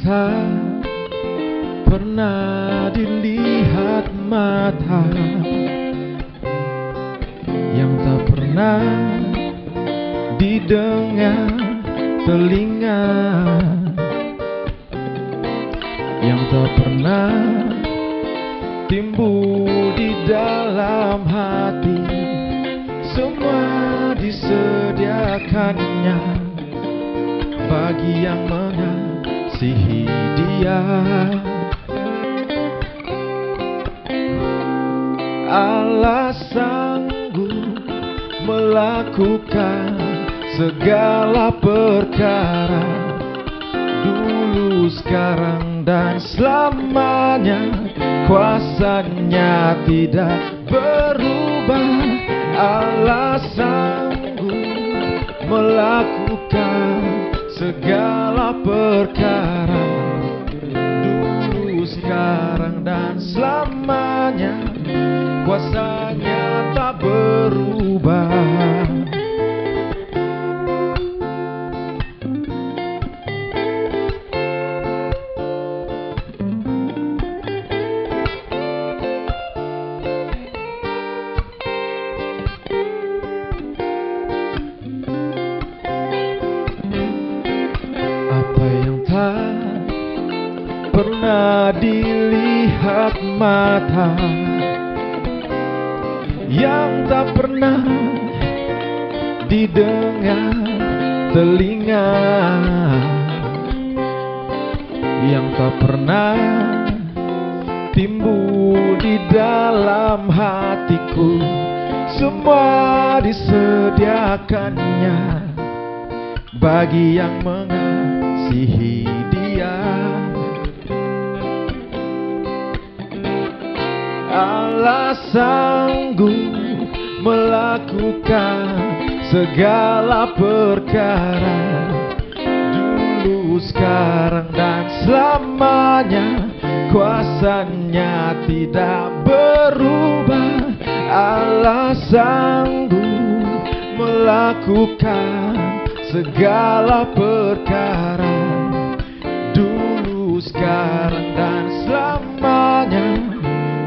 tak pernah dilihat mata, yang tak pernah didengar telinga, yang tak pernah timbul di dalam hati, semua disediakannya bagi yang mengasihi Dia. Allah sanggup melakukan segala perkara, dulu, sekarang, dan selamanya. Kuasanya tidak berubah. Allah sanggup melakukan segala perkara, dulu, sekarang, dan selamanya. Kuasanya tak berubah. Apa yang tak pernah dilihat mata, yang tak pernah didengar telinga, yang tak pernah timbul di dalam hatiku, semua disediakannya bagi yang mengasihi Dia. Allah sanggup melakukan segala perkara, dulu, sekarang, dan selamanya. Kuasanya tidak berubah. Allah sanggup melakukan segala perkara, dulu, sekarang, dan selamanya.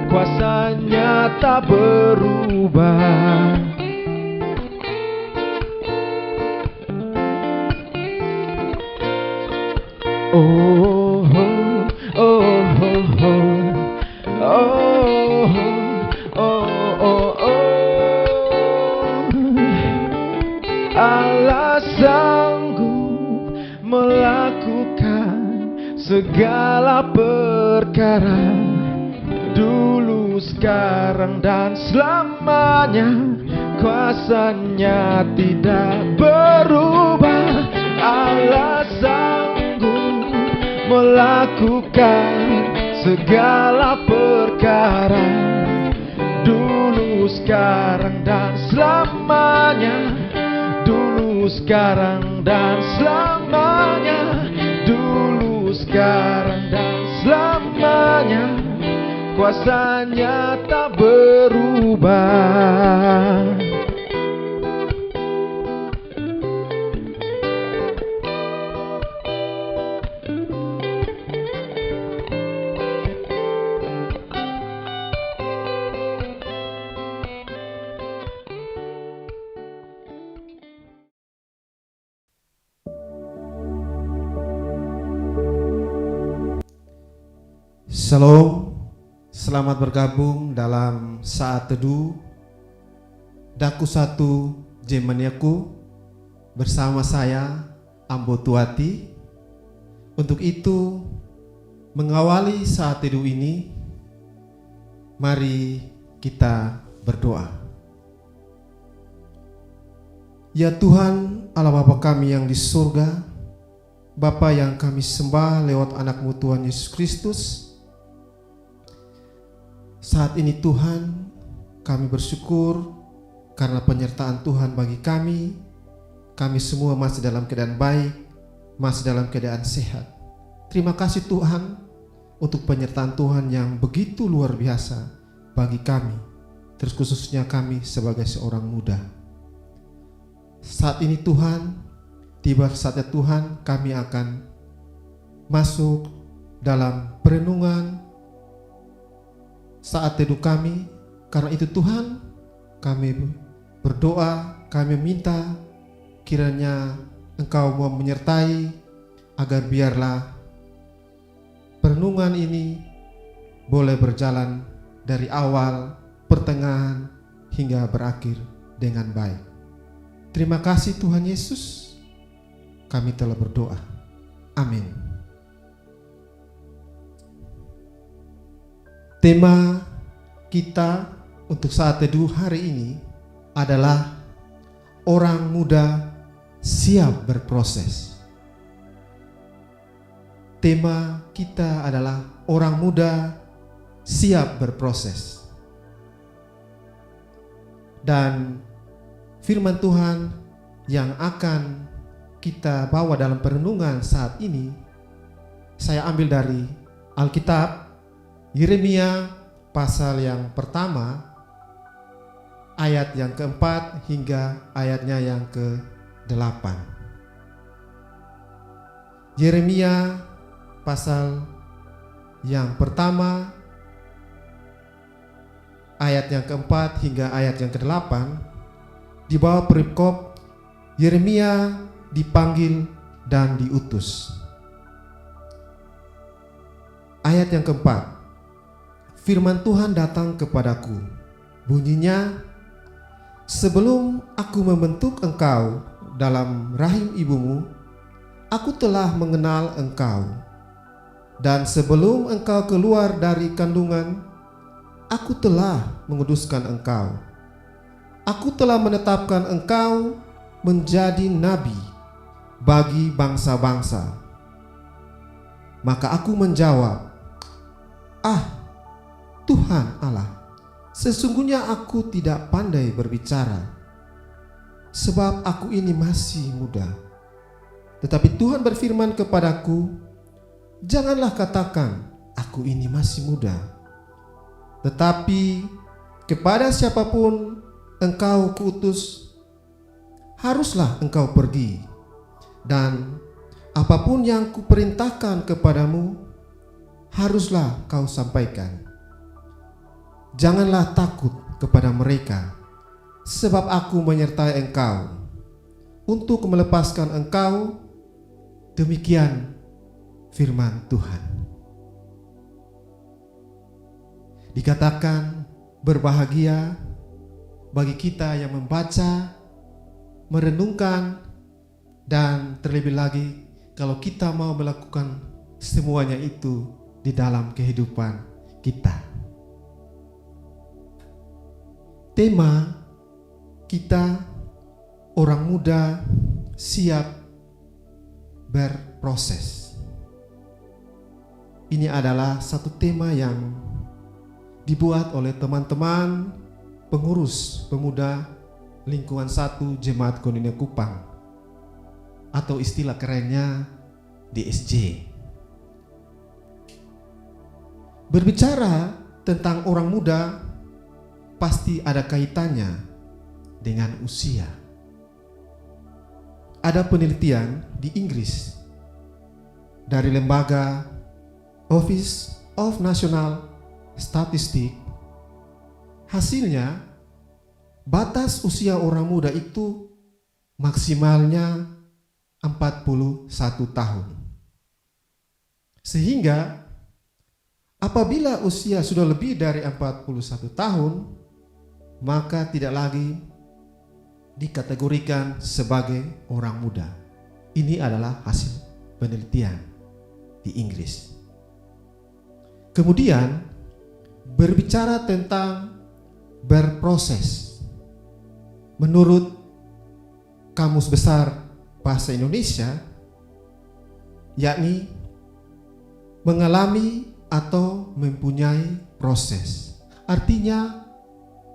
Kuasanya tak berubah. Oh, oh, oh, oh, oh, oh, oh, oh. Allah sanggup melakukan segala perkara, dulu, sekarang, dan selamanya. Kuasanya tidak berubah. Allah sanggup melakukan segala perkara, dulu, sekarang, dan selamanya. Dulu, sekarang, dan selamanya. Dulu, sekarang, dan selamanya. Kuasanya tak berubah. Shalom, selamat bergabung dalam saat teduh Daku 1 Jemeniaku bersama saya Ambo Tuati. Untuk itu, mengawali saat teduh ini, mari kita berdoa. Ya Tuhan, Allah Bapa kami yang di surga, Bapa yang kami sembah lewat anak-Mu Tuhan Yesus Kristus, saat ini Tuhan, kami bersyukur karena penyertaan Tuhan bagi kami. Kami semua masih dalam keadaan baik, masih dalam keadaan sehat. Terima kasih Tuhan untuk penyertaan Tuhan yang begitu luar biasa bagi kami, terus khususnya kami sebagai seorang muda. Saat ini Tuhan, tiba saatnya Tuhan kami akan masuk dalam perenungan saat teduh kami. Karena itu Tuhan, kami berdoa, kami minta kiranya Engkau mau menyertai agar biarlah perenungan ini boleh berjalan dari awal, pertengahan, hingga berakhir dengan baik. Terima kasih Tuhan Yesus, kami telah berdoa. Amin. Tema kita untuk saat teduh hari ini adalah orang muda siap berproses. Tema kita adalah orang muda siap berproses. Dan firman Tuhan yang akan kita bawa dalam perenungan saat ini, saya ambil dari Alkitab Yeremia pasal yang pertama, ayat yang keempat hingga ayatnya yang ke-8. Yeremia pasal yang pertama, ayat yang keempat hingga ayat yang ke-8, di bawah perikop Yeremia dipanggil dan diutus. Ayat yang keempat, firman Tuhan datang kepadaku, bunyinya, sebelum aku membentuk engkau dalam rahim ibumu, aku telah mengenal engkau. Dan sebelum engkau keluar dari kandungan, aku telah menguduskan engkau. Aku telah menetapkan engkau menjadi nabi bagi bangsa-bangsa. Maka aku menjawab, Tuhan Allah, sesungguhnya aku tidak pandai berbicara, sebab aku ini masih muda. Tetapi Tuhan berfirman kepadaku, janganlah katakan, aku ini masih muda. Tetapi kepada siapapun engkau kuutus, haruslah engkau pergi, dan apapun yang kuperintahkan kepadamu, haruslah kau sampaikan. Janganlah takut kepada mereka, sebab aku menyertai engkau untuk melepaskan engkau. Demikian firman Tuhan. Dikatakan berbahagia bagi kita yang membaca, merenungkan, dan terlebih lagi kalau kita mau melakukan semuanya itu di dalam kehidupan kita. Tema kita, orang muda siap berproses. Ini adalah satu tema yang dibuat oleh teman-teman pengurus pemuda lingkungan 1 Jemaat Koinonia Kupang, atau istilah kerennya DSJ. Berbicara tentang orang muda pasti ada kaitannya dengan usia. Ada penelitian di Inggris dari lembaga Office of National Statistics. Hasilnya, batas usia orang muda itu maksimalnya 41 tahun. Sehingga apabila usia sudah lebih dari 41 tahun, maka tidak lagi dikategorikan sebagai orang muda. Ini adalah hasil penelitian di Inggris. Kemudian berbicara tentang berproses. Menurut Kamus Besar Bahasa Indonesia, yakni mengalami atau mempunyai proses. Artinya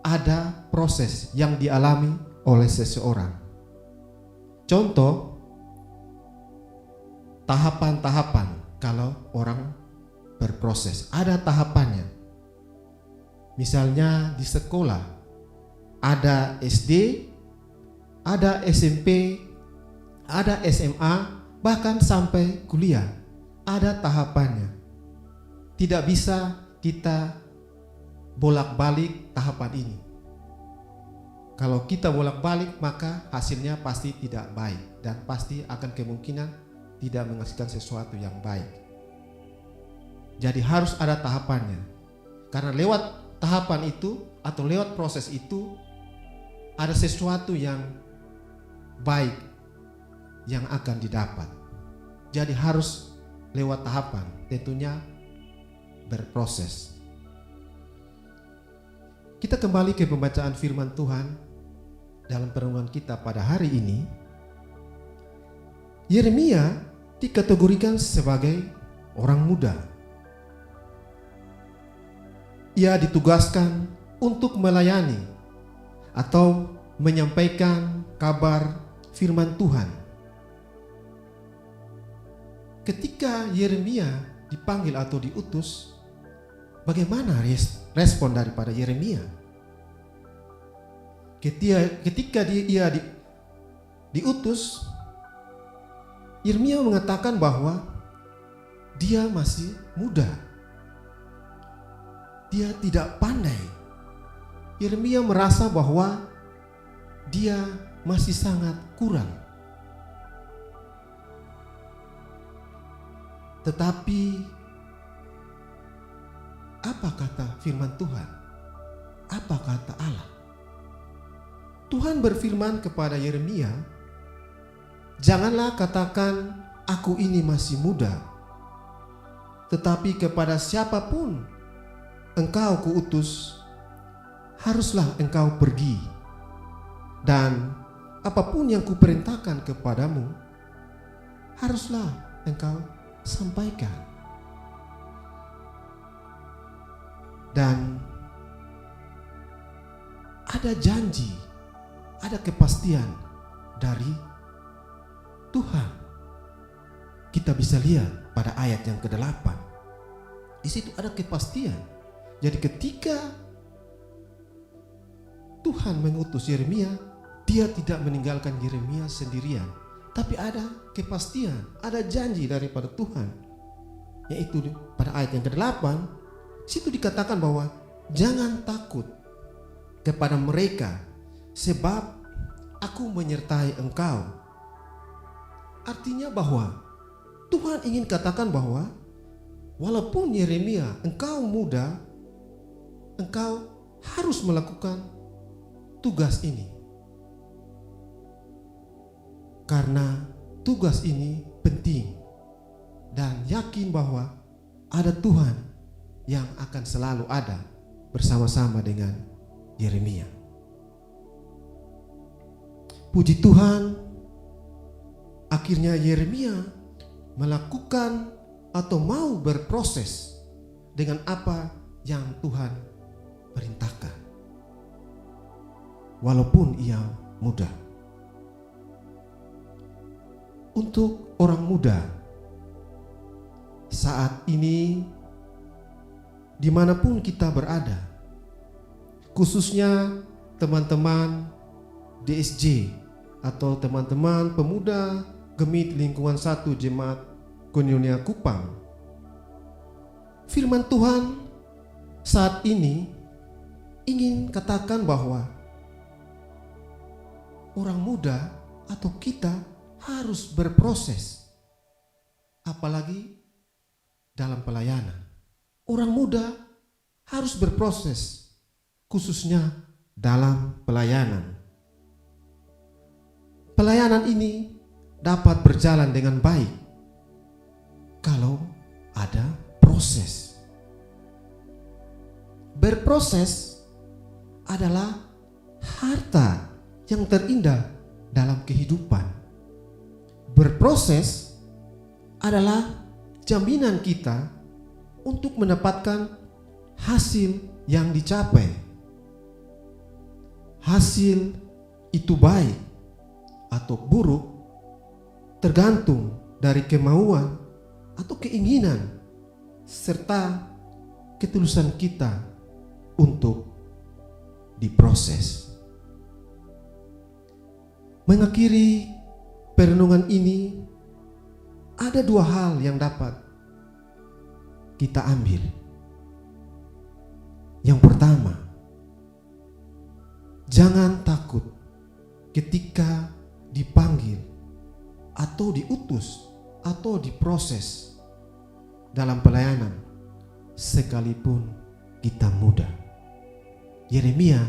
ada proses yang dialami oleh seseorang. Contoh, tahapan-tahapan kalau orang berproses, ada tahapannya. Misalnya di sekolah, ada SD, ada SMP, ada SMA, bahkan sampai kuliah. ada tahapannya. Tidak bisa kita bolak-balik tahapan ini. Kalau kita bolak-balik, maka hasilnya pasti tidak baik dan pasti akan kemungkinan tidak menghasilkan sesuatu yang baik. Jadi harus ada tahapannya. Karena lewat tahapan itu atau lewat proses itu ada sesuatu yang baik yang akan didapat. Jadi harus lewat tahapan, tentunya berproses. Kita kembali ke pembacaan firman Tuhan dalam perenungan kita pada hari ini. Yeremia dikategorikan sebagai orang muda. Ia ditugaskan untuk melayani atau menyampaikan kabar firman Tuhan. Ketika Yeremia dipanggil atau diutus, bagaimana respon daripada Yeremia? Ketika dia diutus, Yeremia mengatakan bahwa dia masih muda. Dia tidak pandai. Yeremia merasa bahwa dia masih sangat kurang. Tetapi apa kata firman Tuhan? Apa kata Allah? Tuhan berfirman kepada Yeremia, "Janganlah katakan aku ini masih muda, tetapi kepada siapapun engkau kuutus, haruslah engkau pergi, dan apapun yang kuperintahkan kepadamu, haruslah engkau sampaikan." Dan ada janji, ada kepastian dari Tuhan. Kita bisa lihat pada ayat yang ke-8. Di situ ada kepastian. Jadi ketika Tuhan mengutus Yeremia, dia tidak meninggalkan Yeremia sendirian, tapi ada kepastian, ada janji daripada Tuhan. Yaitu pada ayat yang ke-8, situ dikatakan bahwa jangan takut kepada mereka, sebab aku menyertai engkau. Artinya bahwa Tuhan ingin katakan bahwa walaupun Yeremia engkau muda, engkau harus melakukan tugas ini. Karena tugas ini penting, dan yakin bahwa ada Tuhan yang akan selalu ada bersama-sama dengan Yeremia. Puji Tuhan, akhirnya Yeremia melakukan atau mau berproses dengan apa yang Tuhan perintahkan. Walaupun ia muda. Untuk orang muda saat ini, dimanapun kita berada, khususnya teman-teman DSJ atau teman-teman pemuda Gemit Lingkungan 1 Jemaat Koinonia Kupang, firman Tuhan saat ini ingin katakan bahwa orang muda atau kita harus berproses, apalagi dalam pelayanan. Orang muda harus berproses, khususnya dalam pelayanan. Pelayanan ini dapat berjalan dengan baik kalau ada proses. Berproses adalah harta yang terindah dalam kehidupan. Berproses adalah jaminan kita untuk mendapatkan hasil yang dicapai. Hasil itu baik atau buruk tergantung dari kemauan atau keinginan serta ketulusan kita untuk diproses. Mengakhiri perenungan ini, ada dua hal yang dapat kita ambil. Yang pertama, jangan takut ketika dipanggil atau diutus atau diproses dalam pelayanan, sekalipun kita muda. Yeremia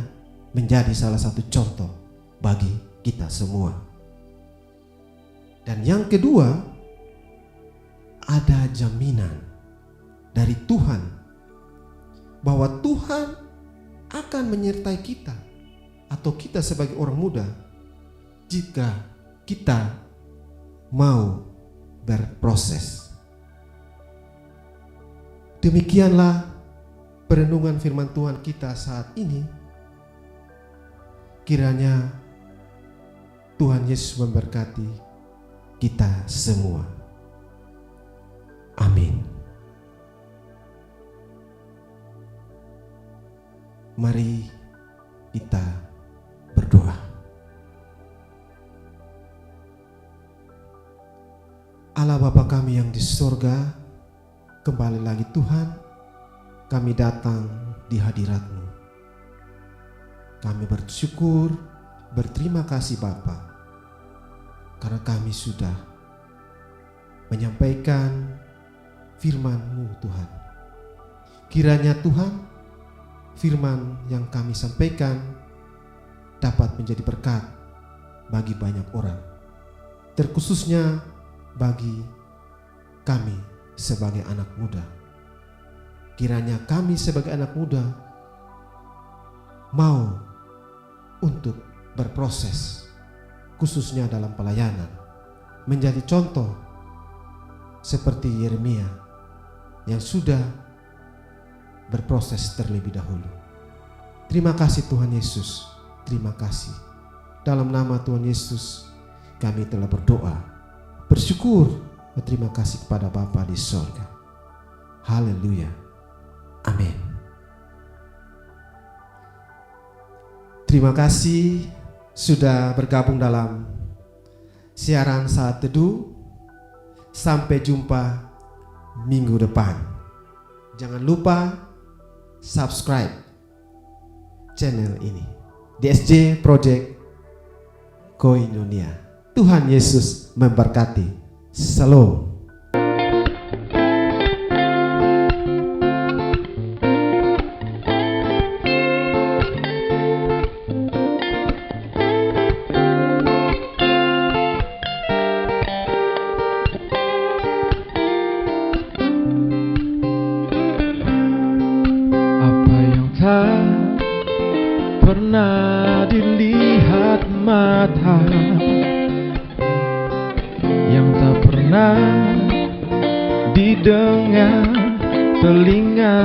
menjadi salah satu contoh bagi kita semua. Dan yang kedua, ada jaminan dari Tuhan bahwa Tuhan akan menyertai kita atau kita sebagai orang muda jika kita mau berproses. Demikianlah perenungan firman Tuhan kita saat ini. Kiranya Tuhan Yesus memberkati kita semua. Amin. Mari kita berdoa. Allah Bapa kami yang di surga, kembali lagi Tuhan, kami datang di hadirat-Mu. Kami bersyukur, berterima kasih Bapa, karena kami sudah menyampaikan firman-Mu Tuhan. Kiranya Tuhan, firman yang kami sampaikan dapat menjadi berkat bagi banyak orang, terkhususnya bagi kami sebagai anak muda. Kiranya kami sebagai anak muda mau untuk berproses, khususnya dalam pelayanan, menjadi contoh seperti Yeremia yang sudah berproses terlebih dahulu. Terima kasih Tuhan Yesus, terima kasih. Dalam nama Tuhan Yesus kami telah berdoa, bersyukur, berterima kasih kepada Bapa di surga. Haleluya, amin. Terima kasih sudah bergabung dalam siaran Saat Teduh. Sampai jumpa minggu depan. Jangan lupa subscribe channel ini, DSJ Project Koinonia. Tuhan Yesus memberkati. Shalom. Pernah dilihat mata, yang tak pernah didengar telinga,